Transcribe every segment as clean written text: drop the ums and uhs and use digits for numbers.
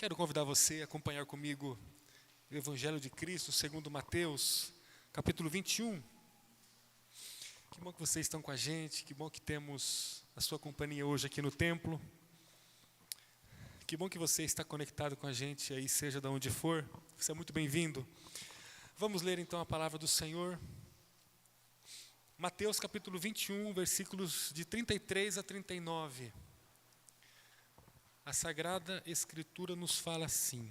Quero convidar você a acompanhar comigo o Evangelho de Cristo, segundo Mateus, capítulo 21. Que bom que vocês estão com a gente, que bom que temos a sua companhia hoje aqui no templo. Que bom que você está conectado com a gente aí, seja de onde for. Você é muito bem-vindo. Vamos ler então a palavra do Senhor. Mateus capítulo 21, versículos de 33 a 39. A Sagrada Escritura nos fala assim: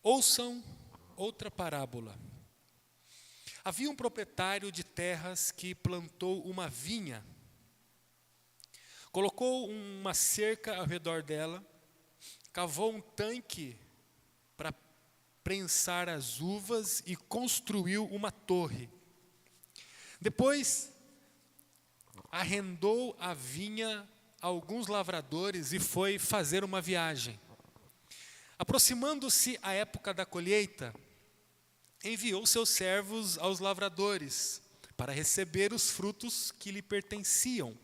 ouçam outra parábola. Havia um proprietário de terras que plantou uma vinha, colocou uma cerca ao redor dela, cavou um tanque para prensar as uvas e construiu uma torre. Depois, arrendou a vinha a alguns lavradores e foi fazer uma viagem. Aproximando-se a época da colheita, enviou seus servos aos lavradores para receber os frutos que lhe pertenciam.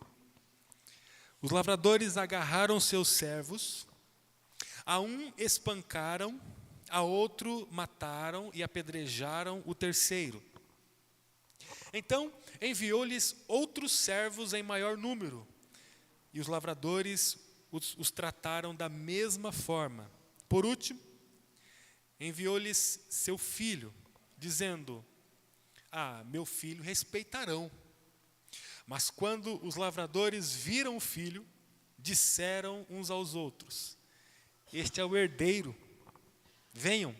Os lavradores agarraram seus servos, a um espancaram, a outro mataram e apedrejaram o terceiro. Então enviou-lhes outros servos em maior número, e os lavradores os trataram da mesma forma. Por último, enviou-lhes seu filho, dizendo: meu filho respeitarão. Mas quando os lavradores viram o filho, disseram uns aos outros: este é o herdeiro. Venham,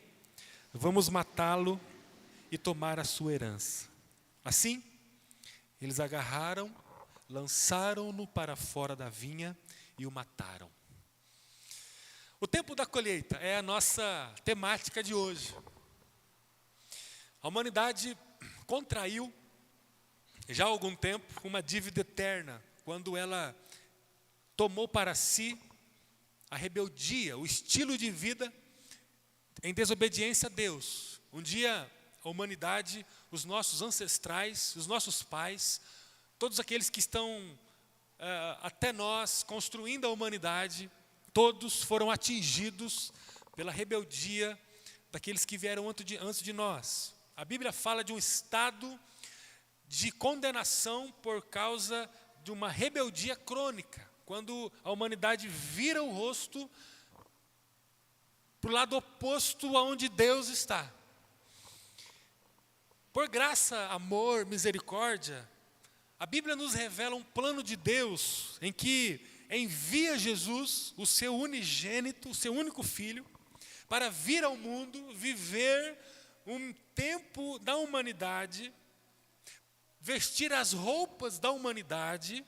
vamos matá-lo e tomar a sua herança. Assim, eles agarraram, lançaram-no para fora da vinha e o mataram. O tempo da colheita é a nossa temática de hoje. A humanidade contraiu, já há algum tempo, uma dívida eterna, quando ela tomou para si a rebeldia, o estilo de vida em desobediência a Deus. Um dia, a humanidade, os nossos ancestrais, os nossos pais, todos aqueles que estão até nós, construindo a humanidade, todos foram atingidos pela rebeldia daqueles que vieram antes de nós. A Bíblia fala de um estado de condenação por causa de uma rebeldia crônica, quando a humanidade vira o rosto para o lado oposto aonde Deus está. Por graça, amor, misericórdia, a Bíblia nos revela um plano de Deus em que envia Jesus, o seu unigênito, o seu único filho, para vir ao mundo, viver um tempo da humanidade, vestir as roupas da humanidade,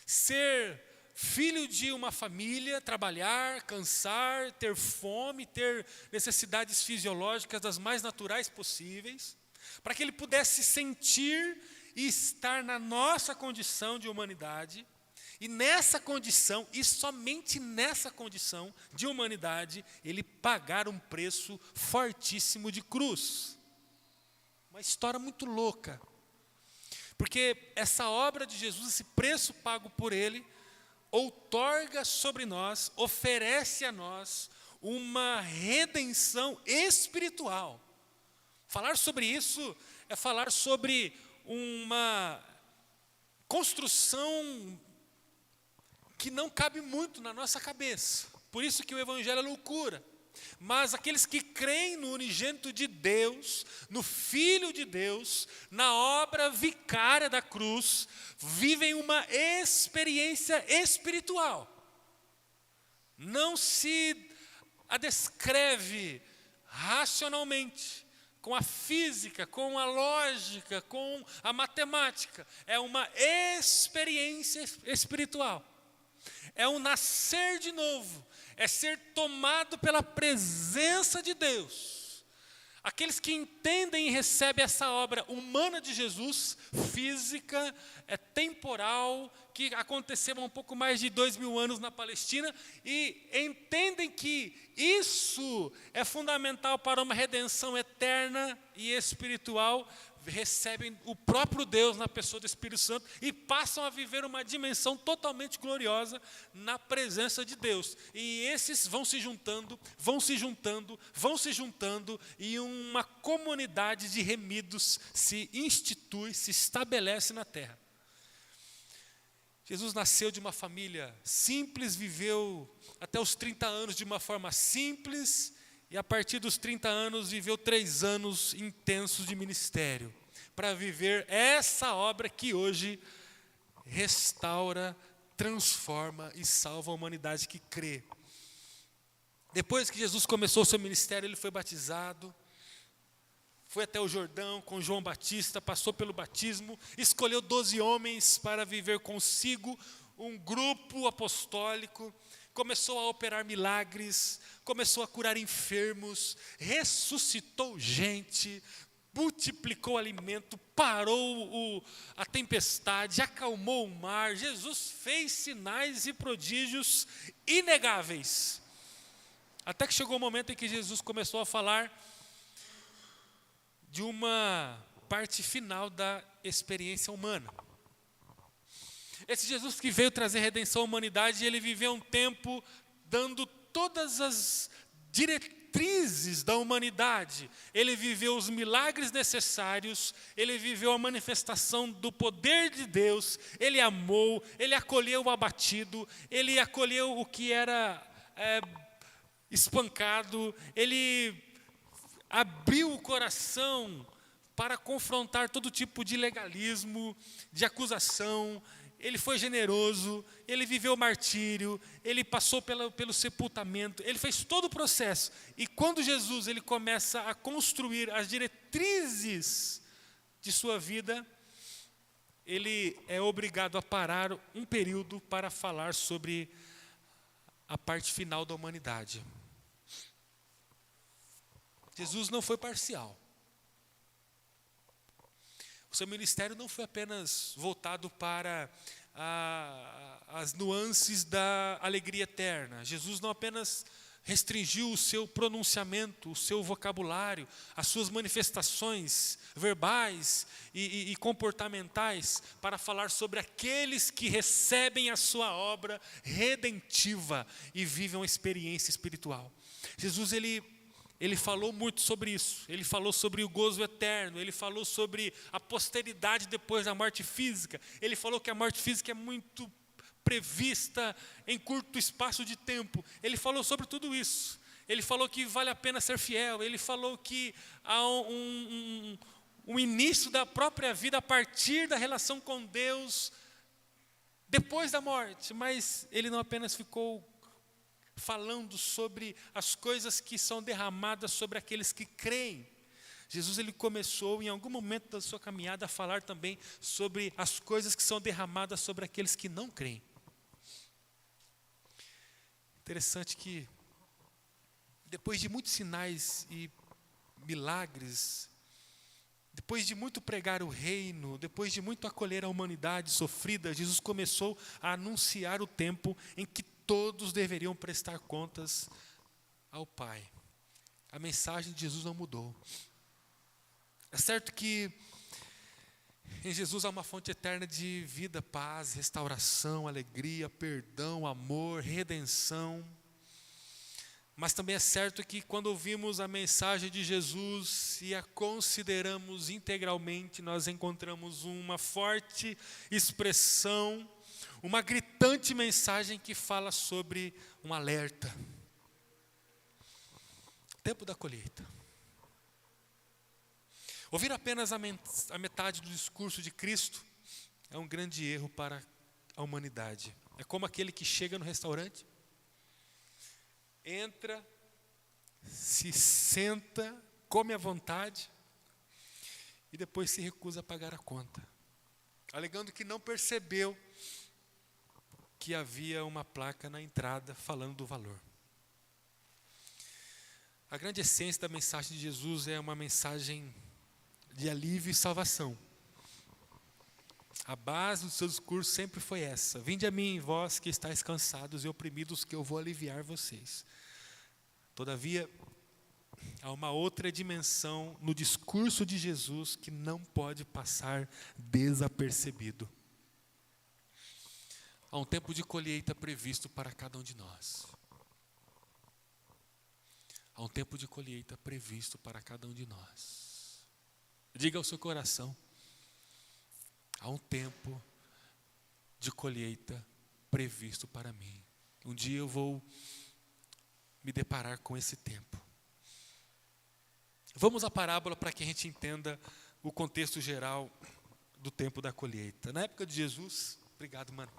ser filho de uma família, trabalhar, cansar, ter fome, ter necessidades fisiológicas das mais naturais possíveis, para que ele pudesse sentir e estar na nossa condição de humanidade, e nessa condição, e somente nessa condição de humanidade, ele pagar um preço fortíssimo de cruz. Uma história muito louca, porque essa obra de Jesus, esse preço pago por ele, outorga sobre nós, oferece a nós uma redenção espiritual. Falar sobre isso é falar sobre uma construção que não cabe muito na nossa cabeça. Por isso que o Evangelho é loucura. Mas aqueles que creem no unigênito de Deus, no Filho de Deus, na obra vicária da cruz, vivem uma experiência espiritual. Não se a descreve racionalmente, com a física, com a lógica, com a matemática. É uma experiência espiritual. É um nascer de novo. É ser tomado pela presença de Deus. Aqueles que entendem e recebem essa obra humana de Jesus, física, temporal, que aconteceu há um pouco mais de 2000 anos na Palestina, e entendem que isso é fundamental para uma redenção eterna e espiritual, recebem o próprio Deus na pessoa do Espírito Santo e passam a viver uma dimensão totalmente gloriosa na presença de Deus. E esses vão se juntando, vão se juntando, vão se juntando, e uma comunidade de remidos se institui, se estabelece na terra. Jesus nasceu de uma família simples, viveu até os 30 anos de uma forma simples, e a partir dos 30 anos viveu 3 anos intensos de ministério, para viver essa obra que hoje restaura, transforma e salva a humanidade que crê. Depois que Jesus começou o seu ministério, ele foi batizado, foi até o Jordão com João Batista, passou pelo batismo, escolheu 12 homens para viver consigo um grupo apostólico, começou a operar milagres, começou a curar enfermos, ressuscitou gente, multiplicou alimento, parou a tempestade, acalmou o mar. Jesus fez sinais e prodígios inegáveis. Até que chegou o momento em que Jesus começou a falar de uma parte final da experiência humana. Esse Jesus que veio trazer redenção à humanidade, ele viveu um tempo dando todas as diretrizes da humanidade. Ele viveu os milagres necessários, ele viveu a manifestação do poder de Deus, ele amou, ele acolheu o abatido, ele acolheu o que era espancado, ele abriu o coração para confrontar todo tipo de legalismo, de acusação. Ele foi generoso, ele viveu o martírio, ele passou pelo sepultamento, ele fez todo o processo. E quando Jesus ele começa a construir as diretrizes de sua vida, ele é obrigado a parar um período para falar sobre a parte final da humanidade. Jesus não foi parcial. O seu ministério não foi apenas voltado para as nuances da alegria eterna. Jesus não apenas restringiu o seu pronunciamento, o seu vocabulário, as suas manifestações verbais e comportamentais para falar sobre aqueles que recebem a sua obra redentiva e vivem uma experiência espiritual. Jesus, ele falou muito sobre isso, ele falou sobre o gozo eterno, ele falou sobre a posteridade depois da morte física, ele falou que a morte física é muito prevista em curto espaço de tempo, ele falou sobre tudo isso, ele falou que vale a pena ser fiel, ele falou que há um início da própria vida a partir da relação com Deus depois da morte, mas ele não apenas ficou falando sobre as coisas que são derramadas sobre aqueles que creem. Jesus ele começou em algum momento da sua caminhada a falar também sobre as coisas que são derramadas sobre aqueles que não creem. Interessante que depois de muitos sinais e milagres, depois de muito pregar o reino, depois de muito acolher a humanidade sofrida, Jesus começou a anunciar o tempo em que todos deveriam prestar contas ao Pai. A mensagem de Jesus não mudou. É certo que em Jesus há uma fonte eterna de vida, paz, restauração, alegria, perdão, amor, redenção. Mas também é certo que quando ouvimos a mensagem de Jesus e a consideramos integralmente, nós encontramos uma forte expressão, uma gritante mensagem que fala sobre um alerta. Tempo da colheita. Ouvir apenas a metade do discurso de Cristo é um grande erro para a humanidade. É como aquele que chega no restaurante, entra, se senta, come à vontade e depois se recusa a pagar a conta, alegando que não percebeu que havia uma placa na entrada falando do valor. A grande essência da mensagem de Jesus é uma mensagem de alívio e salvação. A base do seu discurso sempre foi essa: vinde a mim, vós que estáis cansados e oprimidos, que eu vou aliviar vocês. Todavia, há uma outra dimensão no discurso de Jesus que não pode passar desapercebido. Há um tempo de colheita previsto para cada um de nós. Há um tempo de colheita previsto para cada um de nós. Diga ao seu coração: há um tempo de colheita previsto para mim. Um dia eu vou me deparar com esse tempo. Vamos à parábola para que a gente entenda o contexto geral do tempo da colheita. Na época de Jesus, obrigado, mano.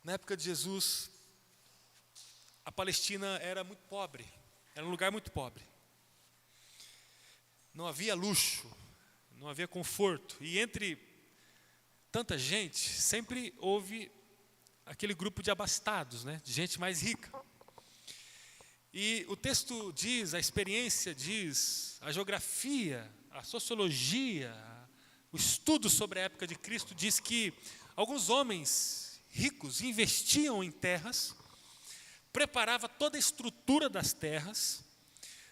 Na época de Jesus, a Palestina era muito pobre, era um lugar muito pobre. Não havia luxo, não havia conforto. E entre tanta gente, sempre houve aquele grupo de abastados, né? De gente mais rica. E o texto diz, a experiência diz, a geografia, a sociologia, o estudo sobre a época de Cristo diz que alguns homens ricos investiam em terras, preparava toda a estrutura das terras,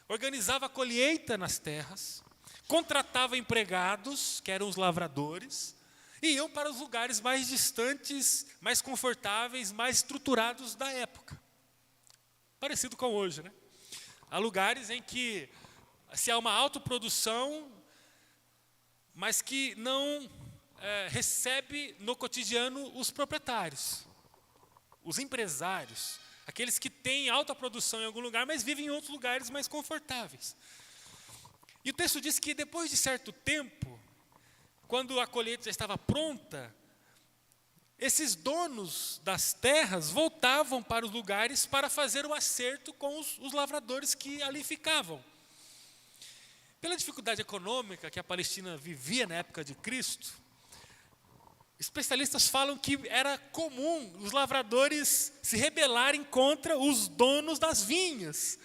organizava a colheita nas terras, contratava empregados, que eram os lavradores, e iam para os lugares mais distantes, mais confortáveis, mais estruturados da época. Parecido com hoje, né? Há lugares em que se há uma autoprodução, mas que não recebe no cotidiano os proprietários, os empresários, aqueles que têm alta produção em algum lugar, mas vivem em outros lugares mais confortáveis. E o texto diz que depois de certo tempo, quando a colheita já estava pronta, esses donos das terras voltavam para os lugares para fazer o acerto com os lavradores que ali ficavam. Pela dificuldade econômica que a Palestina vivia na época de Cristo, especialistas falam que era comum os lavradores se rebelarem contra os donos das vinhas,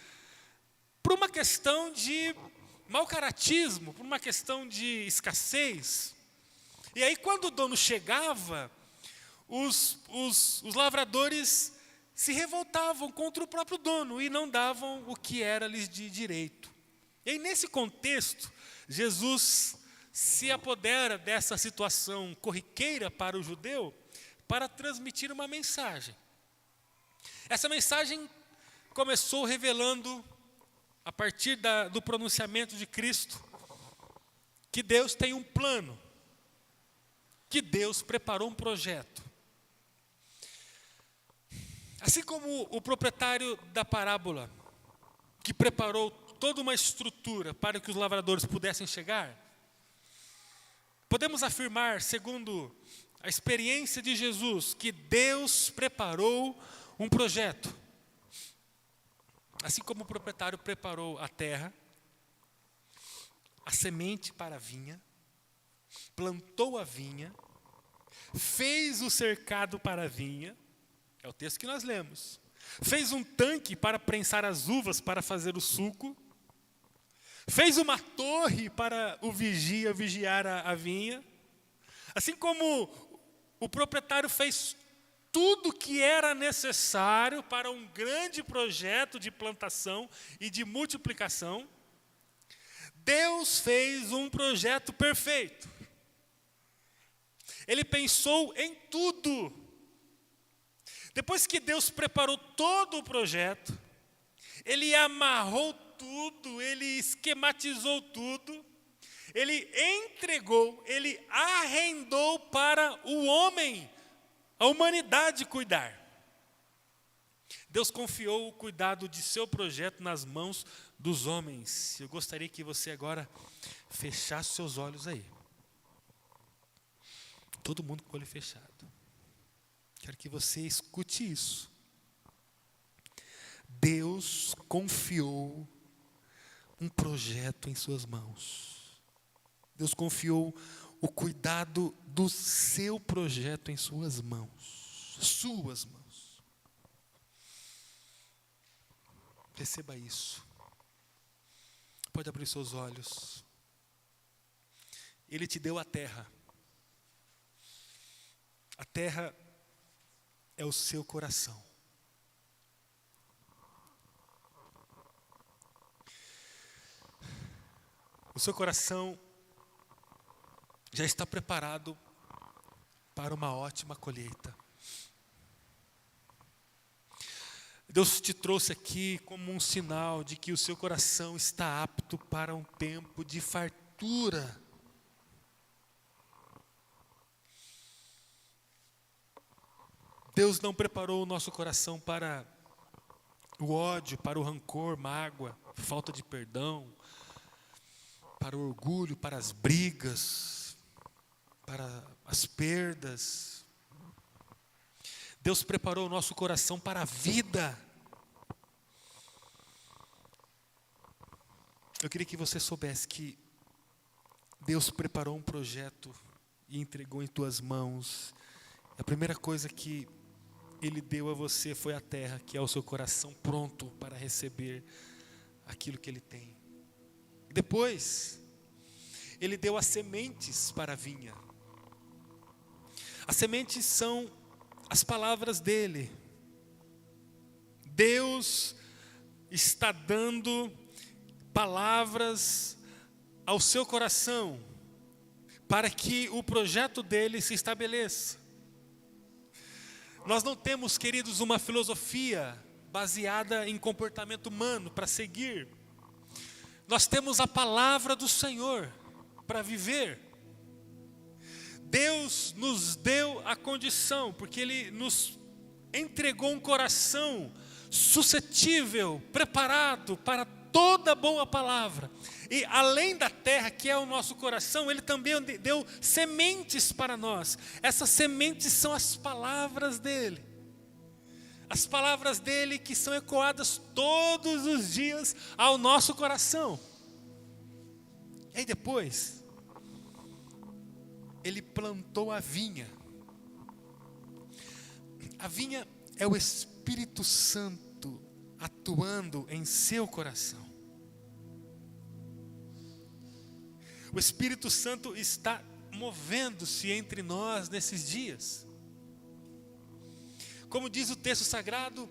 por uma questão de mau caratismo, por uma questão de escassez. E aí, quando o dono chegava, os lavradores se revoltavam contra o próprio dono e não davam o que era-lhes de direito. E aí, nesse contexto, Jesus se apodera dessa situação corriqueira para o judeu para transmitir uma mensagem. Essa mensagem começou revelando, a partir do pronunciamento de Cristo, que Deus tem um plano, que Deus preparou um projeto. Assim como o proprietário da parábola, que preparou toda uma estrutura para que os lavradores pudessem chegar, podemos afirmar, segundo a experiência de Jesus, que Deus preparou um projeto. Assim como o proprietário preparou a terra, a semente para a vinha, plantou a vinha, fez o cercado para a vinha, é o texto que nós lemos, fez um tanque para prensar as uvas para fazer o suco, fez uma torre para o vigia vigiar a vinha. Assim como o proprietário fez tudo que era necessário para um grande projeto de plantação e de multiplicação, Deus fez um projeto perfeito. Ele pensou em tudo. Depois que Deus preparou todo o projeto, Ele amarrou tudo, Ele esquematizou tudo, Ele entregou, Ele arrendou para o homem, a humanidade cuidar. Deus confiou o cuidado de seu projeto nas mãos dos homens. Eu gostaria que você agora fechasse seus olhos aí. Todo mundo com o olho fechado. Quero que você escute isso. Deus confiou um projeto em suas mãos. Deus confiou o cuidado do seu projeto em suas mãos. Suas mãos. Receba isso. Pode abrir seus olhos. Ele te deu a terra. A terra é o seu coração. O seu coração já está preparado para uma ótima colheita. Deus te trouxe aqui como um sinal de que o seu coração está apto para um tempo de fartura. Deus não preparou o nosso coração para o ódio, para o rancor, mágoa, falta de perdão, para o orgulho, para as brigas, para as perdas. Deus preparou o nosso coração para a vida. Eu queria que você soubesse que Deus preparou um projeto e entregou em tuas mãos. A primeira coisa que Ele deu a você foi a terra, que é o seu coração pronto para receber aquilo que Ele tem. Depois, Ele deu as sementes para a vinha. As sementes são as palavras dEle. Deus está dando palavras ao seu coração para que o projeto dEle se estabeleça. Nós não temos, queridos, uma filosofia baseada em comportamento humano para seguir. Nós temos a palavra do Senhor para viver. Deus nos deu a condição, porque Ele nos entregou um coração suscetível, preparado para toda boa palavra. E além da terra, que é o nosso coração, Ele também deu sementes para nós. Essas sementes são as palavras dEle. As palavras dEle que são ecoadas todos os dias ao nosso coração. E aí depois, Ele plantou a vinha. A vinha é o Espírito Santo atuando em seu coração. O Espírito Santo está movendo-se entre nós nesses dias. Como diz o texto sagrado,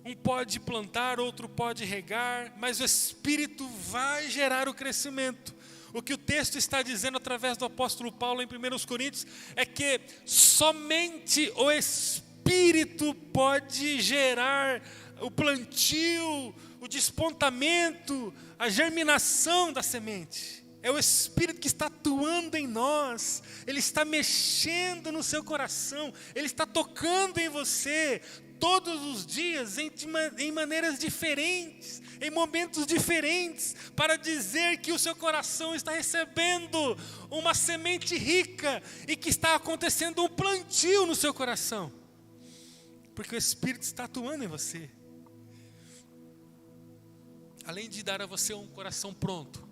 um pode plantar, outro pode regar, mas o Espírito vai gerar o crescimento. O que o texto está dizendo através do apóstolo Paulo em 1 Coríntios é que somente o Espírito pode gerar o plantio, o despontamento, a germinação da semente. É o Espírito que está atuando em nós, Ele está mexendo no seu coração, Ele está tocando em você todos os dias, em maneiras diferentes, em momentos diferentes, para dizer que o seu coração está recebendo uma semente rica e que está acontecendo um plantio no seu coração, porque o Espírito está atuando em você. Além de dar a você um coração pronto,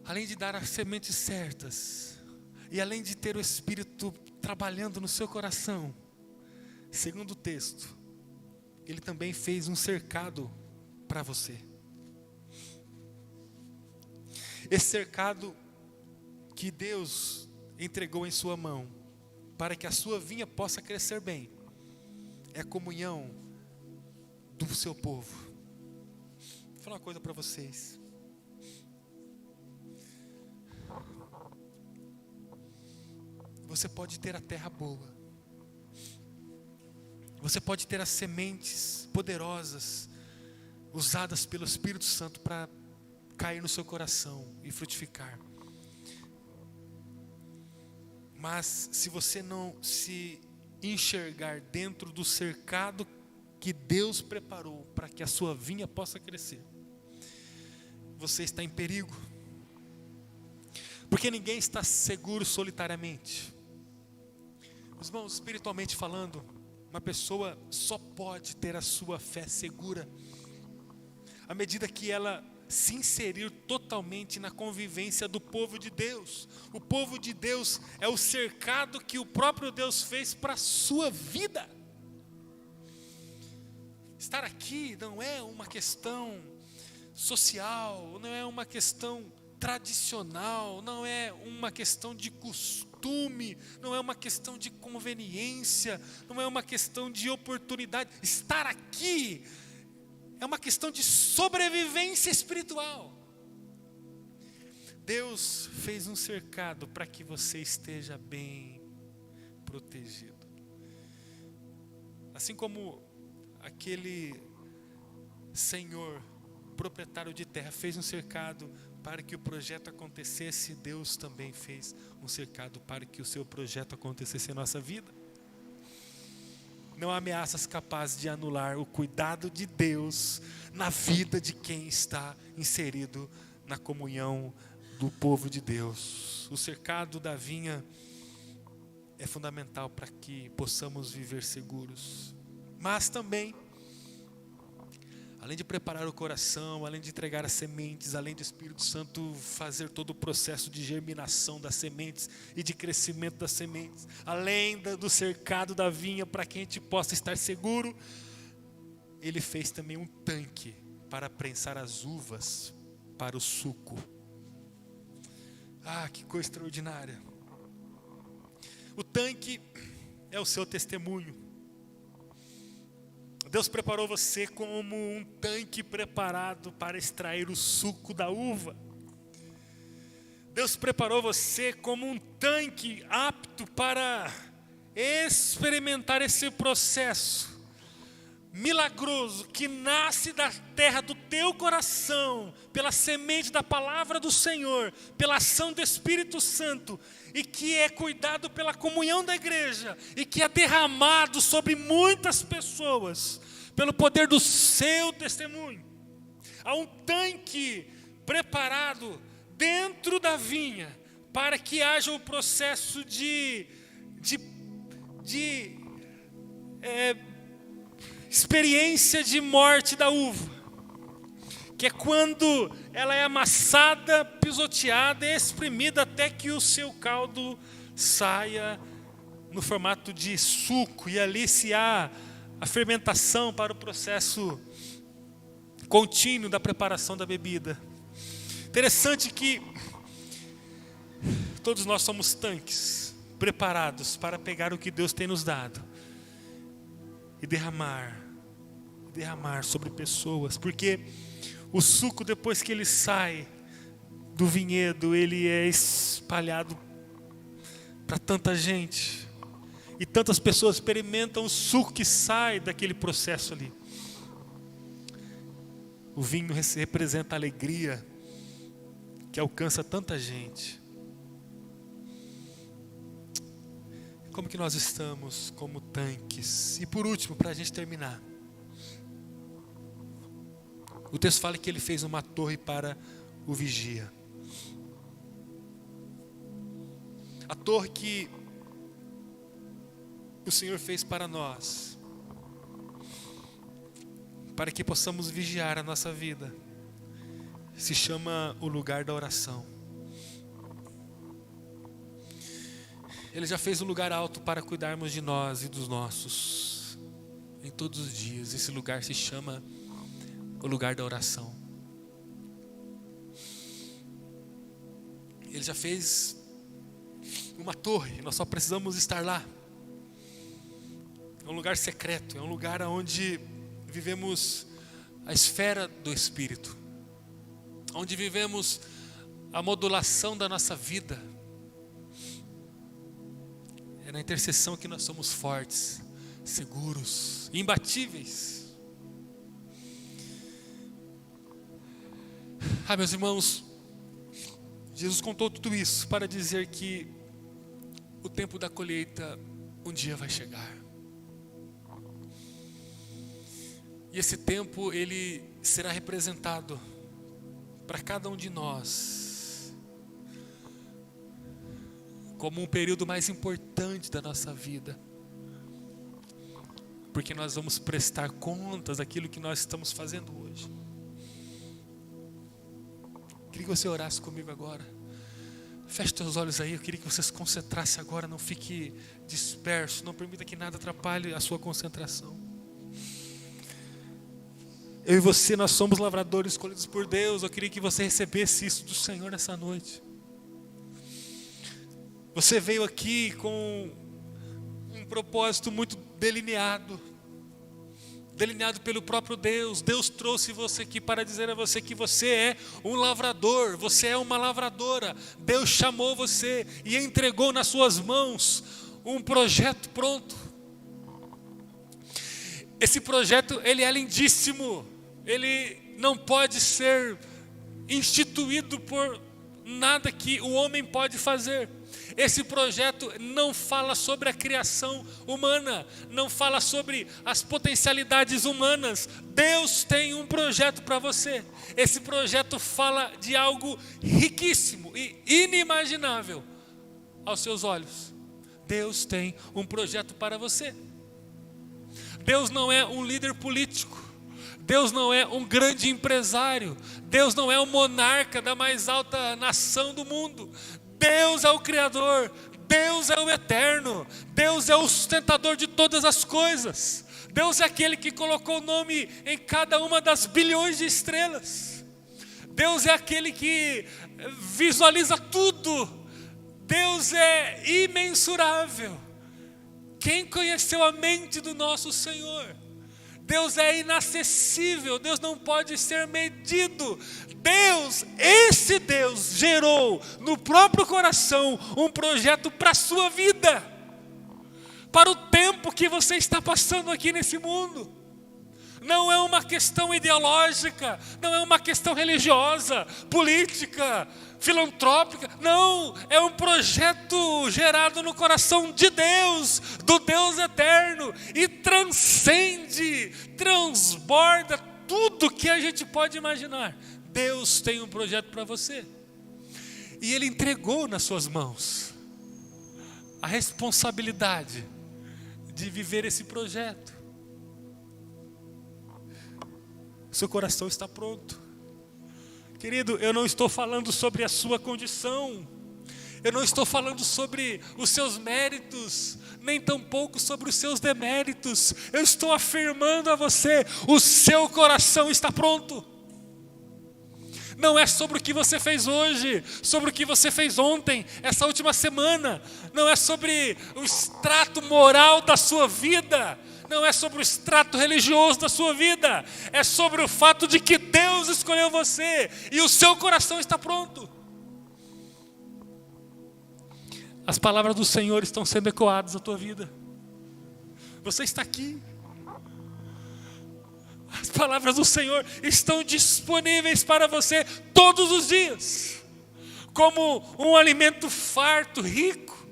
além de dar as sementes certas, e além de ter o Espírito trabalhando no seu coração, segundo o texto, Ele também fez um cercado para você. Esse cercado que Deus entregou em sua mão, para que a sua vinha possa crescer bem, é a comunhão do seu povo. Vou falar uma coisa para vocês. Você pode ter a terra boa. Você pode ter as sementes poderosas, usadas pelo Espírito Santo para cair no seu coração e frutificar. Mas se você não se enxergar dentro do cercado que Deus preparou para que a sua vinha possa crescer, você está em perigo. Porque ninguém está seguro solitariamente. Irmãos, espiritualmente falando, uma pessoa só pode ter a sua fé segura à medida que ela se inserir totalmente na convivência do povo de Deus. O povo de Deus é o cercado que o próprio Deus fez para a sua vida. Estar aqui não é uma questão social, não é uma questão tradicional, não é uma questão de costume, não é uma questão de conveniência, não é uma questão de oportunidade. Estar aqui é uma questão de sobrevivência espiritual. Deus fez um cercado para que você esteja bem protegido. Assim como aquele senhor, proprietário de terra, fez um cercado para que o projeto acontecesse, Deus também fez um cercado para que o seu projeto acontecesse em nossa vida. Não há ameaças capazes de anular o cuidado de Deus na vida de quem está inserido na comunhão do povo de Deus. O cercado da vinha é fundamental para que possamos viver seguros. Mas também, além de preparar o coração, além de entregar as sementes, além do Espírito Santo fazer todo o processo de germinação das sementes e de crescimento das sementes, além do cercado da vinha para que a gente possa estar seguro, Ele fez também um tanque para prensar as uvas para o suco. Ah, que coisa extraordinária! O tanque é o seu testemunho. Deus preparou você como um tanque preparado para extrair o suco da uva. Deus preparou você como um tanque apto para experimentar esse processo milagroso que nasce da terra do teu coração, pela semente da palavra do Senhor, pela ação do Espírito Santo, e que é cuidado pela comunhão da igreja, e que é derramado sobre muitas pessoas, pelo poder do seu testemunho. Há um tanque preparado dentro da vinha, para que haja o processo de experiência de morte da uva, que é quando ela é amassada, pisoteada e espremida até que o seu caldo saia no formato de suco, e ali se há a fermentação para o processo contínuo da preparação da bebida. Interessante que todos nós somos tanques preparados para pegar o que Deus tem nos dado e derramar sobre pessoas, porque o suco, depois que ele sai do vinhedo, ele é espalhado para tanta gente, e tantas pessoas experimentam o suco que sai daquele processo ali. O vinho representa a alegria que alcança tanta gente. Como que nós estamos como tanques? E por último, para a gente terminar, o texto fala que ele fez uma torre para o vigia. A torre que o Senhor fez para nós, para que possamos vigiar a nossa vida, se chama o lugar da oração. Ele já fez um lugar alto para cuidarmos de nós e dos nossos em todos os dias. Esse lugar se chama o lugar da oração. Ele já fez uma torre, nós só precisamos estar lá. É um lugar secreto, é um lugar onde vivemos a esfera do Espírito, onde vivemos a modulação da nossa vida. É na intercessão que nós somos fortes, seguros, imbatíveis. Meus irmãos, Jesus contou tudo isso para dizer que o tempo da colheita um dia vai chegar. E esse tempo ele será representado para cada um de nós como um período mais importante da nossa vida, porque nós vamos prestar contas daquilo que nós estamos fazendo hoje. Queria que você orasse comigo agora. Feche teus olhos aí, eu queria que você se concentrasse agora, não fique disperso, não permita que nada atrapalhe a sua concentração. Eu e você, nós somos lavradores escolhidos por Deus. Eu queria que você recebesse isso do Senhor nessa noite. Você veio aqui com um propósito muito delineado, delineado pelo próprio Deus. Deus trouxe você aqui para dizer a você que você é um lavrador, você é uma lavradora. Deus chamou você e entregou nas suas mãos um projeto pronto. Esse projeto, ele é lindíssimo, ele não pode ser instituído por nada que o homem pode fazer. Esse projeto não fala sobre a criação humana, não fala sobre as potencialidades humanas. Deus tem um projeto para você. Esse projeto fala de algo riquíssimo e inimaginável aos seus olhos. Deus tem um projeto para você. Deus não é um líder político. Deus não é um grande empresário. Deus não é o monarca da mais alta nação do mundo. Deus é o Criador. Deus é o Eterno. Deus é o sustentador de todas as coisas. Deus é aquele que colocou o nome em cada uma das bilhões de estrelas. Deus é aquele que visualiza tudo. Deus é imensurável. Quem conheceu a mente do nosso Senhor? Deus é inacessível, Deus não pode ser medido. Esse Deus gerou no próprio coração um projeto para a sua vida, para o tempo que você está passando aqui nesse mundo. Não é uma questão ideológica, não é uma questão religiosa, política, filantrópica. Não, é um projeto gerado no coração de Deus, do Deus eterno, e transcende, transborda tudo que a gente pode imaginar. Deus tem um projeto para você, e Ele entregou nas suas mãos a responsabilidade de viver esse projeto. Seu coração está pronto. Querido, eu não estou falando sobre a sua condição, eu não estou falando sobre os seus méritos, nem tampouco sobre os seus deméritos. Eu estou afirmando a você: o seu coração está pronto. Não é sobre o que você fez hoje, sobre o que você fez ontem, essa última semana. Não é sobre o extrato moral da sua vida. Não é sobre o extrato religioso da sua vida. É sobre o fato de que Deus escolheu você e o seu coração está pronto. As palavras do Senhor estão sendo ecoadas à tua vida. Você está aqui. As palavras do Senhor estão disponíveis para você todos os dias, como um alimento farto, rico,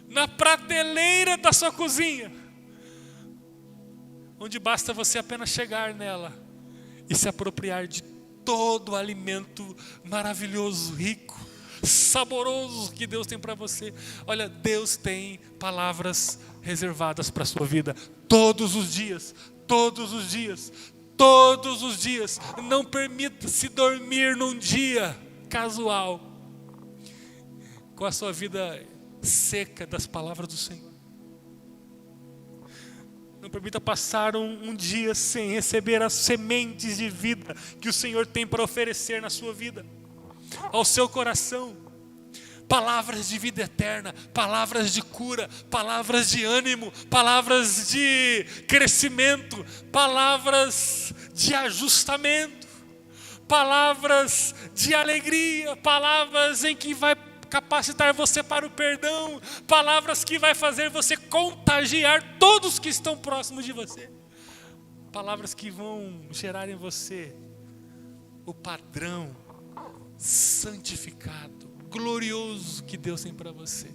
na prateleira da sua cozinha, onde basta você apenas chegar nela e se apropriar de todo o alimento maravilhoso, rico, saboroso que Deus tem para você. Olha, Deus tem palavras reservadas para a sua vida todos os dias, todos os dias, todos os dias. Não permita-se dormir num dia casual com a sua vida seca das palavras do Senhor. Não permita passar um dia sem receber as sementes de vida que o Senhor tem para oferecer na sua vida, ao seu coração. Palavras de vida eterna, palavras de cura, palavras de ânimo, palavras de crescimento, palavras de ajustamento, palavras de alegria, palavras em que vai capacitar você para o perdão, palavras que vai fazer você contagiar todos que estão próximos de você, palavras que vão gerar em você o padrão santificado, glorioso que Deus tem para você.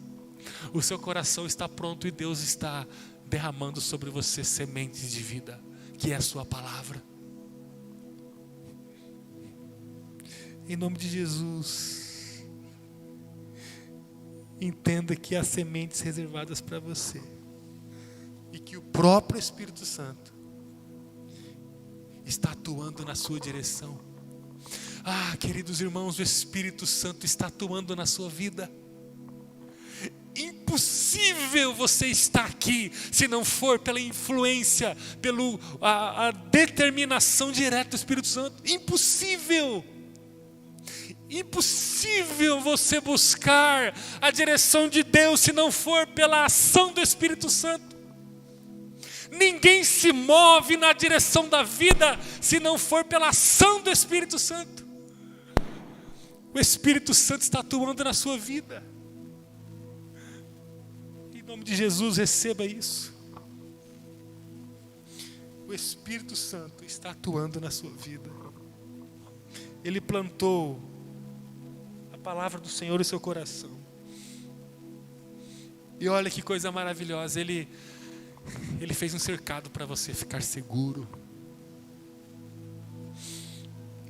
O seu coração está pronto e Deus está derramando sobre você sementes de vida, que é a sua palavra. Em nome de Jesus, entenda que há sementes reservadas para você e que o próprio Espírito Santo está atuando na sua direção. Ah, queridos irmãos, o Espírito Santo está atuando na sua vida. Impossível você estar aqui se não for pela influência, a determinação direta do Espírito Santo. Impossível. Impossível você buscar a direção de Deus se não for pela ação do Espírito Santo. Ninguém se move na direção da vida se não for pela ação do Espírito Santo. O Espírito Santo está atuando na sua vida. Em nome de Jesus, receba isso. O Espírito Santo está atuando na sua vida. Ele plantou a palavra do Senhor no seu coração. E olha que coisa maravilhosa, Ele fez um cercado para você ficar seguro.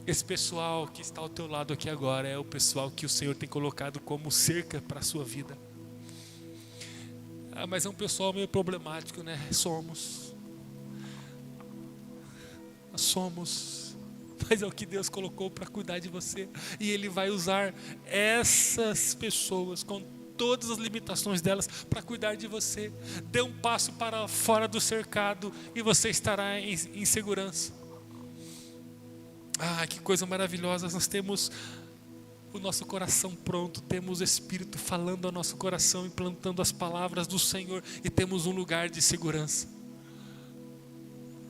Esse pessoal que está ao teu lado aqui agora é o pessoal que o Senhor tem colocado como cerca para a sua vida. Mas é um pessoal meio problemático, né? Nós somos, mas é o que Deus colocou para cuidar de você. E Ele vai usar essas pessoas com todas as limitações delas para cuidar de você. Dê um passo para fora do cercado e você estará em segurança. Que coisa maravilhosa. Nós temos o nosso coração pronto, temos o Espírito falando ao nosso coração, implantando as palavras do Senhor, e temos um lugar de segurança.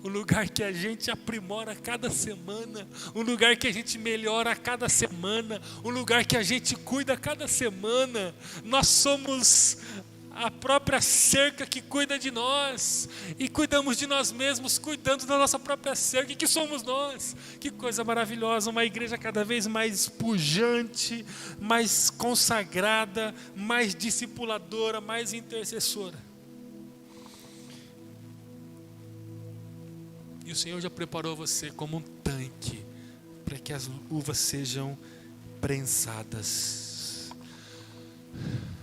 Um lugar que a gente aprimora a cada semana, um lugar que a gente melhora a cada semana, um lugar que a gente cuida a cada semana. Nós somos a própria cerca que cuida de nós, e cuidamos de nós mesmos, cuidando da nossa própria cerca, que somos nós. Que coisa maravilhosa, uma igreja cada vez mais pujante, mais consagrada, mais discipuladora, mais intercessora. E o Senhor já preparou você como um tanque, para que as uvas sejam prensadas.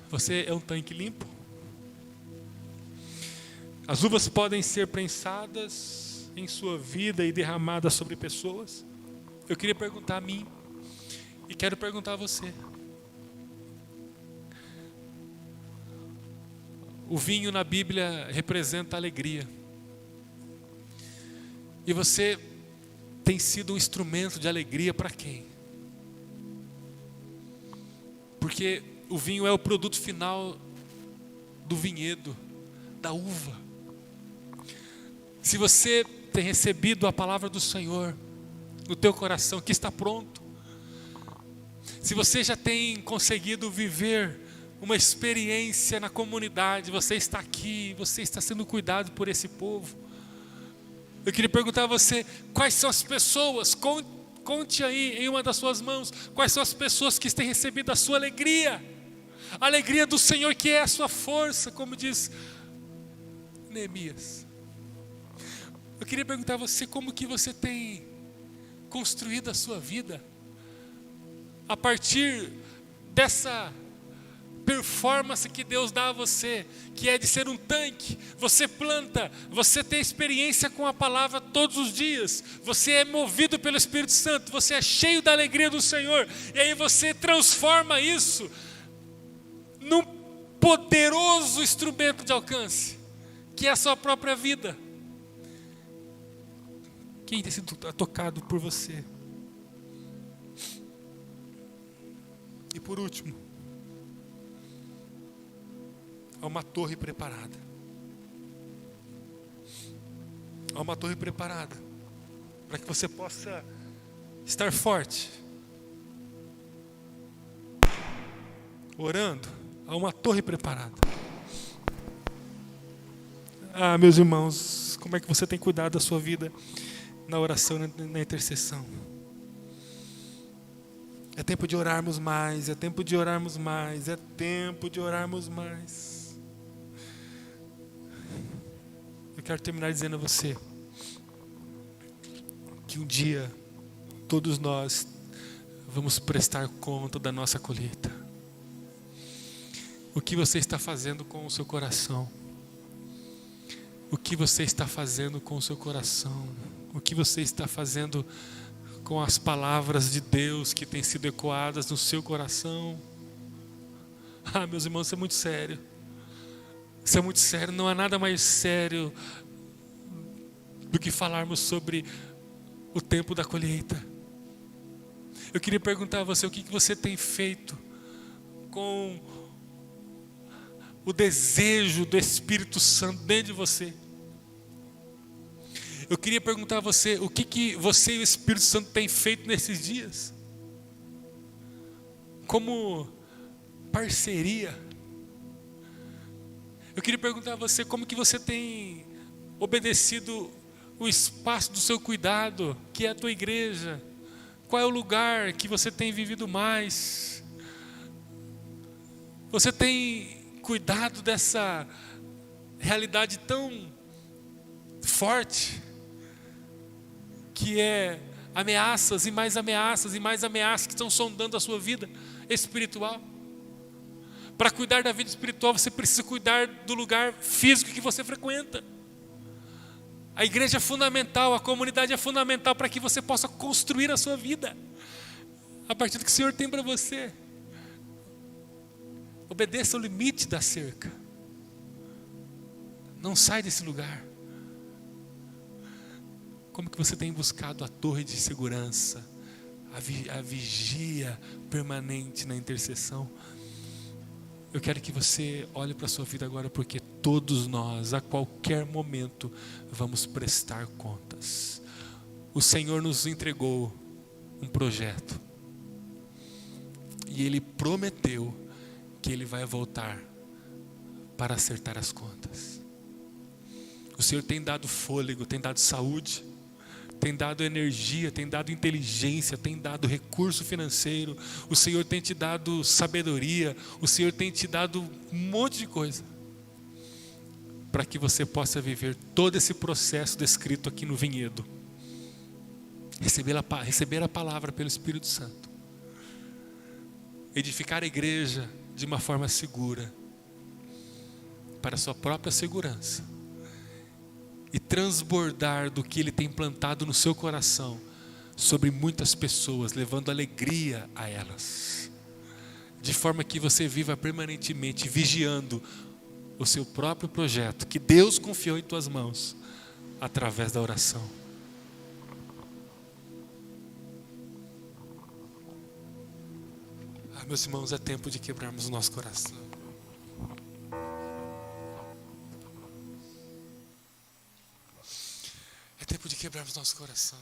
Você é um tanque limpo? As uvas podem ser prensadas em sua vida e derramadas sobre pessoas? Eu queria perguntar a mim, e quero perguntar a você. O vinho na Bíblia representa alegria. E você tem sido um instrumento de alegria para quem? Porque o vinho é o produto final do vinhedo, da uva. Se você tem recebido a palavra do Senhor no teu coração, que está pronto, se você já tem conseguido viver uma experiência na comunidade, você está aqui, você está sendo cuidado por esse povo, eu queria perguntar a você, quais são as pessoas, conte aí em uma das suas mãos, quais são as pessoas que têm recebido a sua alegria, a alegria do Senhor, que é a sua força, como diz Neemias. Eu queria perguntar a você, como que você tem construído a sua vida a partir dessa performance que Deus dá a você, que é de ser um tanque. Você planta, você tem experiência com a palavra todos os dias, você é movido pelo Espírito Santo, você é cheio da alegria do Senhor, e aí você transforma isso num poderoso instrumento de alcance, que é a sua própria vida. Quem tem sido tocado por você? E por último, há uma torre preparada. Há uma torre preparada para que você possa estar forte, orando. Há uma torre preparada. Meus irmãos, como é que você tem cuidado da sua vida na oração, na intercessão? É tempo de orarmos mais, é tempo de orarmos mais, é tempo de orarmos mais. Eu quero terminar dizendo a você que um dia todos nós vamos prestar conta da nossa colheita. O que você está fazendo com o seu coração? O que você está fazendo com o seu coração? O que você está fazendo com as palavras de Deus que têm sido ecoadas no seu coração? Meus irmãos, isso é muito sério. Isso é muito sério. Não há nada mais sério do que falarmos sobre o tempo da colheita. Eu queria perguntar a você, o que você tem feito com o desejo do Espírito Santo dentro de você? Eu queria perguntar a você, o que você e o Espírito Santo têm feito nesses dias? Como parceria. Eu queria perguntar a você, como que você tem obedecido o espaço do seu cuidado, que é a tua igreja? Qual é o lugar que você tem vivido mais? Você tem cuidado dessa realidade tão forte, que é ameaças e mais ameaças e mais ameaças que estão sondando a sua vida espiritual? Para cuidar da vida espiritual, você precisa cuidar do lugar físico que você frequenta. A igreja é fundamental, a comunidade é fundamental para que você possa construir a sua vida a partir do que o Senhor tem para você. Obedeça o limite da cerca. Não sai desse lugar. Como que você tem buscado a torre de segurança, a vigia permanente na intercessão? Eu quero que você olhe para a sua vida agora, porque todos nós, a qualquer momento, vamos prestar contas. O Senhor nos entregou um projeto. E Ele prometeu que Ele vai voltar para acertar as contas. O Senhor tem dado fôlego, tem dado saúde, tem dado energia, tem dado inteligência, tem dado recurso financeiro. O Senhor tem te dado sabedoria, o Senhor tem te dado um monte de coisa para que você possa viver todo esse processo descrito aqui no vinhedo. Receber a palavra pelo Espírito Santo. Edificar a igreja de uma forma segura, para a sua própria segurança. E transbordar do que Ele tem plantado no seu coração sobre muitas pessoas, levando alegria a elas, de forma que você viva permanentemente vigiando o seu próprio projeto que Deus confiou em tuas mãos através da oração. Meus irmãos, é tempo de quebrarmos o nosso coração. É tempo de quebrarmos nosso coração.